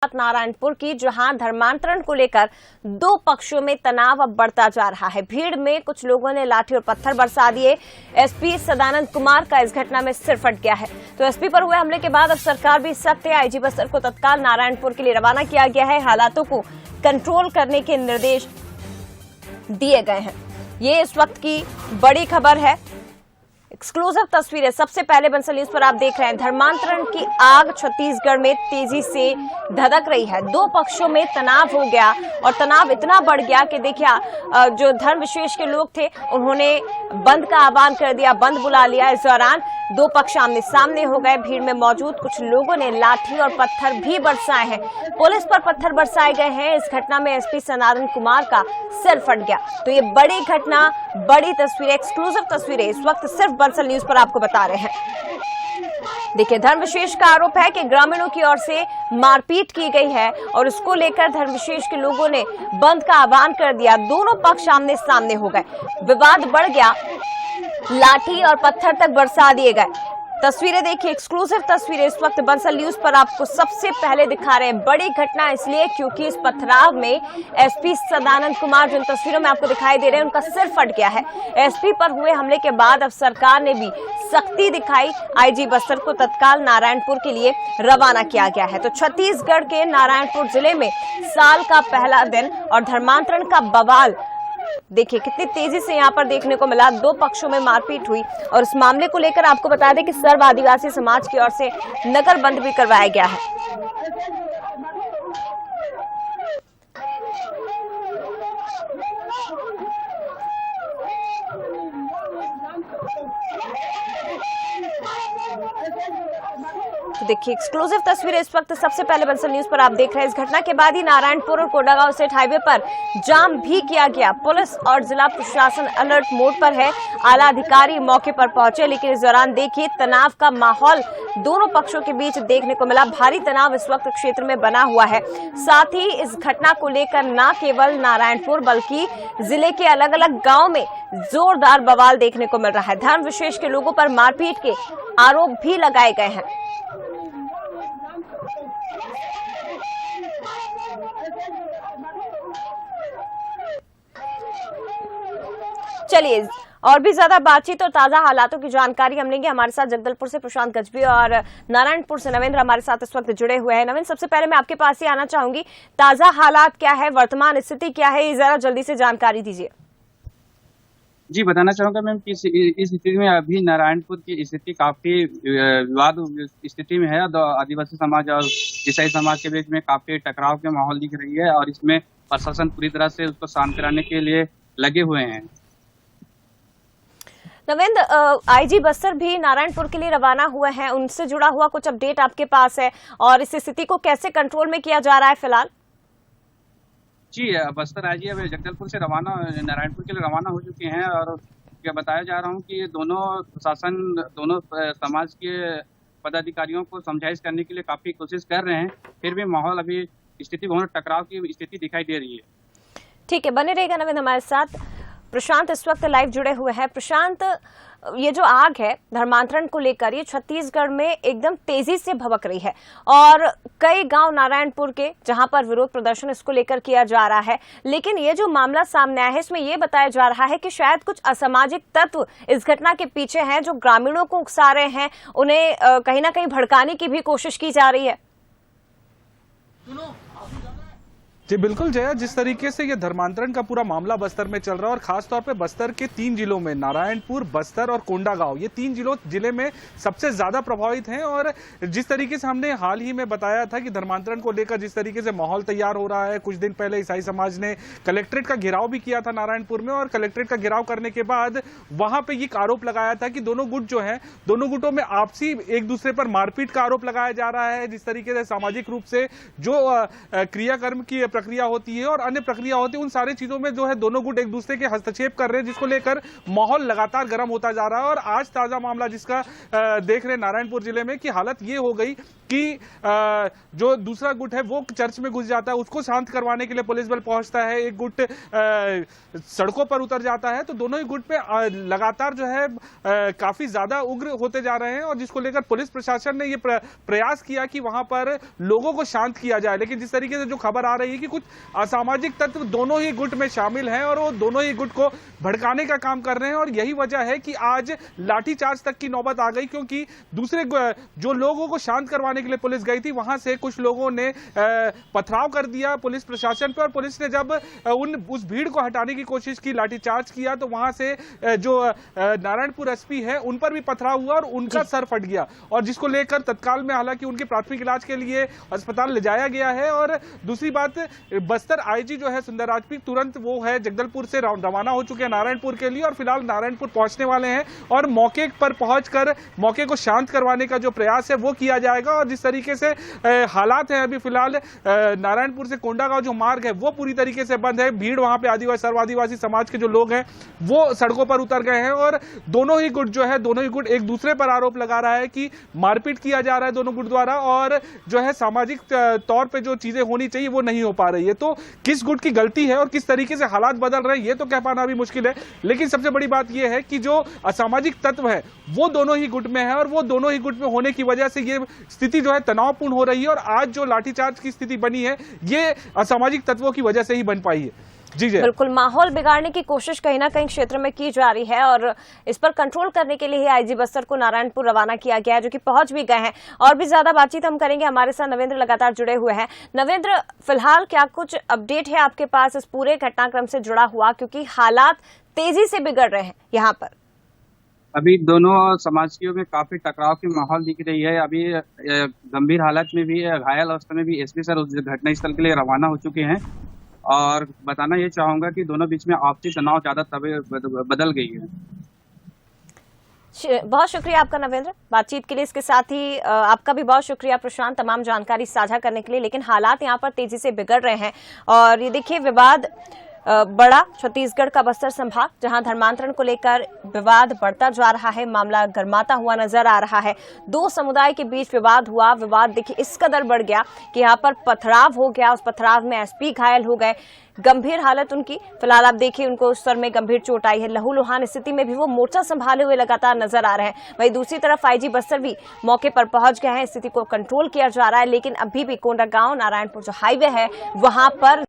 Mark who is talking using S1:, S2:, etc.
S1: नारायणपुर की, जहां धर्मांतरण को लेकर दो पक्षों में तनाव अब बढ़ता जा रहा है। भीड़ में कुछ लोगों ने लाठी और पत्थर बरसा दिए। एसपी सदानंद कुमार का इस घटना में सिर फट गया है। तो एसपी पर हुए हमले के बाद अब सरकार भी सख्त है। आईजी बस्तर को तत्काल नारायणपुर के लिए रवाना किया गया है। हालातों को कंट्रोल करने के निर्देश दिए गए हैं। ये इस वक्त की बड़ी खबर है। एक्सक्लूसिव तस्वीरें सबसे पहले बंसल न्यूज पर आप देख रहे हैं। धर्मांतरण की आग छत्तीसगढ़ में तेजी से धधक रही है। दो पक्षों में तनाव हो गया और तनाव इतना बढ़ गया कि देखिए जो धर्म विशेष के लोग थे उन्होंने बंद का आह्वान कर दिया, बंद बुला लिया। इस दौरान दो पक्ष आमने सामने हो गए। भीड़ में मौजूद कुछ लोगों ने लाठी और पत्थर भी बरसाए हैं। पुलिस पर पत्थर बरसाए गए हैं। इस घटना में एसपी सदानंद कुमार का सिर फट गया। तो ये बड़ी घटना, बड़ी तस्वीरें, एक्सक्लूसिव तस्वीरें इस वक्त सिर्फ बंसल न्यूज पर आपको बता रहे हैं। देखिए, धर्म विशेष का आरोप है कि ग्रामीणों की ओर से मारपीट की गई है और इसको लेकर धर्म विशेष के लोगों ने बंद का आह्वान कर दिया। दोनों पक्ष आमने सामने हो गए। विवाद बढ़ गया, लाठी और पत्थर तक बरसा दिए गए। तस्वीरें देखिए, एक्सक्लूसिव तस्वीरें इस वक्त बंसल न्यूज पर आपको सबसे पहले दिखा रहे हैं। बड़ी घटना इसलिए क्योंकि इस पथराव में एसपी सदानंद कुमार, जिन तस्वीरों में आपको दिखाई दे रहे हैं, उनका सिर फट गया है। एसपी पर हुए हमले के बाद अब सरकार ने भी सख्ती दिखाई। आईजी बस्तर को तत्काल नारायणपुर के लिए रवाना किया गया है। तो छत्तीसगढ़ के नारायणपुर जिले में साल का पहला दिन और धर्मांतरण का बवाल देखिए कितनी तेजी से यहां पर देखने को मिला। दो पक्षों में मारपीट हुई और इस मामले को लेकर आपको बता दें कि सर्व आदिवासी समाज की ओर से नगर बंद भी करवाया गया है। तो देखिए, एक्सक्लूसिव तस्वीरें इस वक्त सबसे पहले बंसल न्यूज पर आप देख रहे हैं। इस घटना के बाद ही नारायणपुर और कोंडागांव स्टेट हाईवे पर जाम भी किया गया। पुलिस और जिला प्रशासन अलर्ट मोड पर है। आला अधिकारी मौके पर पहुंचे, लेकिन इस दौरान देखिए तनाव का माहौल दोनों पक्षों के बीच देखने को मिला। भारी तनाव इस वक्त क्षेत्र में बना हुआ है। साथ ही इस घटना को लेकर न केवल नारायणपुर बल्कि जिले के अलग अलग गांव में जोरदार बवाल देखने को मिल रहा है। धर्म विशेष के लोगों पर मारपीट के आरोप भी लगाए गए हैं। चलिए, और भी ज्यादा बातचीत और ताजा हालातों की जानकारी हम लेंगे। हमारे साथ जगदलपुर से प्रशांत गजबी और नारायणपुर से नवेंद्र हमारे साथ इस वक्त जुड़े हुए हैं। नवेंद्र, सबसे पहले मैं आपके पास ही आना चाहूंगी, ताजा हालात क्या है, वर्तमान स्थिति क्या है, ये जरा जल्दी से जानकारी दीजिए।
S2: जी, बताना चाहूंगा मैम कि इस स्थिति में अभी नारायणपुर की स्थिति काफी विवाद स्थिति में है। आदिवासी समाज और ईसाई समाज के बीच में काफी टकराव के माहौल दिख रही है और इसमें प्रशासन पूरी तरह से उसको शांत कराने के लिए लगे हुए हैं।
S1: नवेंद्र, आईजी बस्तर भी नारायणपुर के लिए रवाना हुए हैं, उनसे जुड़ा हुआ कुछ अपडेट आपके पास है और इस स्थिति को कैसे कंट्रोल में किया जा रहा है फिलहाल?
S2: जी, बस्तर आईजी अब जगदलपुर से नारायणपुर के लिए रवाना हो चुके हैं और क्या बताया जा रहा हूँ कि दोनों प्रशासन, दोनों समाज के पदाधिकारियों को समझाइश करने के लिए काफी कोशिश कर रहे हैं। फिर भी माहौल अभी स्थिति बहुत टकराव की स्थिति दिखाई दे रही है। ठीक है,
S1: बने रहेगा नवेंद्र हमारे साथ। प्रशांत इस वक्त लाइव जुड़े हुए हैं। प्रशांत, ये जो आग है धर्मांतरण को लेकर, ये छत्तीसगढ़ में एकदम तेजी से भभक रही है और कई गांव नारायणपुर के जहां पर विरोध प्रदर्शन इसको लेकर किया जा रहा है। लेकिन ये जो मामला सामने आया है इसमें ये बताया जा रहा है कि शायद कुछ असामाजिक तत्व इस घटना के पीछे हैं, जो ग्रामीणों को उकसा रहे हैं, उन्हें कहीं ना कहीं भड़काने की भी कोशिश की जा रही है।
S3: जी बिल्कुल जया, जिस तरीके से ये धर्मांतरण का पूरा मामला बस्तर में चल रहा है और खासतौर पे बस्तर के 3 जिलों में नारायणपुर, बस्तर और कोंडागांव, ये 3 जिले में सबसे ज्यादा प्रभावित हैं। और जिस तरीके से हमने हाल ही में बताया था कि धर्मांतरण को लेकर जिस तरीके से माहौल तैयार हो रहा है, कुछ दिन पहले ईसाई समाज ने कलेक्ट्रेट का घेराव भी किया था नारायणपुर में और कलेक्ट्रेट का घेराव करने के बाद वहां पर एक आरोप लगाया था कि दोनों गुट जो है, दोनों गुटों में आपसी एक दूसरे पर मारपीट का आरोप लगाया जा रहा है। जिस तरीके से सामाजिक रूप से जो क्रियाकर्म की प्रक्रिया होती है और अन्य प्रक्रिया होती है, उन सारी चीजों में जो है दोनों गुट एक दूसरे के हस्तक्षेप कर रहे हैं, जिसको लेकर माहौल लगातार गर्म होता जा रहा है। और आज ताजा मामला जिसका देख रहे नारायणपुर जिले में कि हालत ये हो गई कि जो दूसरा गुट है वो चर्च में घुस जाता है, उसको शांत करवाने के लिए पुलिस बल पहुंचता है, एक गुट सड़कों पर उतर जाता है। तो दोनों ही गुट पे लगातार जो है काफी ज्यादा उग्र होते जा रहे हैं और जिसको लेकर पुलिस प्रशासन ने ये प्रयास किया कि वहां पर लोगों को शांत किया जाए। लेकिन जिस तरीके से जो खबर आ रही है कि कुछ असामाजिक तत्व दोनों ही गुट में शामिल हैं और वो दोनों ही गुट को भड़काने का काम कर रहे हैं और यही वजह है कि आज लाठीचार्ज तक की नौबत आ गई, क्योंकि दूसरे जो लोगों को शांत करवाने के लिए पुलिस गई थी वहां से कुछ लोगों ने पथराव कर दिया पुलिस प्रशासन पर और पुलिस ने जब उस भीड़ को हटाने की कोशिश की, लाठीचार्ज किया, तो वहां से जो नारायणपुर एसपी है उन पर भी पथराव हुआ और उनका सर फट गया और जिसको लेकर तत्काल में हालांकि उनके प्राथमिक इलाज के लिए अस्पताल ले जाया गया है। और दूसरी बात, बस्तर आईजी जो है सुंदर राजपूत तुरंत वो है जगदलपुर से रवाना हो चुके हैं नारायणपुर के लिए और फिलहाल नारायणपुर पहुंचने वाले हैं और मौके पर पहुंचकर मौके को शांत करवाने का जो प्रयास है वो किया जाएगा। और जिस तरीके से हालात हैं अभी फिलहाल नारायणपुर से कोंडागांव जो मार्ग है वो पूरी तरीके से बंद है, भीड़ वहां पे आदिवासी सर्व आदिवासी समाज के जो लोग हैं वो सड़कों पर उतर गए हैं और दोनों ही गुट एक दूसरे पर आरोप लगा रहा है कि मारपीट किया जा रहा है दोनों गुट द्वारा और जो है सामाजिक तौर पे जो चीजें होनी चाहिए वो नहीं हो पा रही है। तो किस गुट की गलती है और किस तरीके से हालात बदल रहे हैं ये तो कह पाना भी मुश्किल है, लेकिन सबसे बड़ी बात यह है कि जो असामाजिक तत्व है वो दोनों ही गुट में है और वो दोनों ही गुट में होने की वजह से ये स्थिति जो है तनावपूर्ण हो रही है और आज जो लाठीचार्ज की स्थिति बनी है ये असामाजिक तत्वों की वजह से ही बन पाई है। जी
S1: बिल्कुल, माहौल बिगाड़ने की कोशिश कहीं ना कहीं क्षेत्र में की जा रही है और इस पर कंट्रोल करने के लिए ही आईजी बस्तर को नारायणपुर रवाना किया गया है, जो कि पहुंच भी गए हैं। और भी ज्यादा बातचीत हम करेंगे, हमारे साथ नवेंद्र लगातार जुड़े हुए हैं। नवेंद्र, फिलहाल क्या कुछ अपडेट है आपके पास इस पूरे घटनाक्रम से जुड़ा हुआ, क्योंकि हालात तेजी से बिगड़ रहे हैं यहाँ पर?
S2: अभी दोनों समाजियों में काफी टकराव की माहौल दिख रही है। अभी गंभीर हालत में भी, घायल अवस्था में भी एसपी सर उस घटनास्थल के लिए रवाना हो चुके हैं और बताना ये चाहूंगा कि दोनों बीच में आपसी तनाव ज्यादा बदल गई है।
S1: बहुत शुक्रिया आपका नवेंद्र बातचीत के लिए। इसके साथ ही आपका भी बहुत शुक्रिया प्रशांत तमाम जानकारी साझा करने के लिए। लेकिन हालात यहाँ पर तेजी से बिगड़ रहे हैं और ये देखिए विवाद बड़ा छत्तीसगढ़ का बस्तर संभाग, जहां धर्मांतरण को लेकर विवाद बढ़ता जा रहा है, मामला गर्माता हुआ नजर आ रहा है। दो समुदाय के बीच विवाद हुआ, विवाद देखिए इस कदर बढ़ गया कि यहाँ पर पथराव हो गया, उस पथराव में एसपी घायल हो गए, गंभीर हालत उनकी। फिलहाल आप देखिए उनको सर में गंभीर चोट आई है, लहूलुहान स्थिति में भी वो मोर्चा संभाले हुए लगातार नजर आ रहे हैं। वहीं दूसरी तरफ आईजी बस्तर भी मौके पर पहुंच गए हैं, स्थिति को कंट्रोल किया जा रहा है। लेकिन अभी भी कोंडागांव नारायणपुर जो हाईवे है वहां पर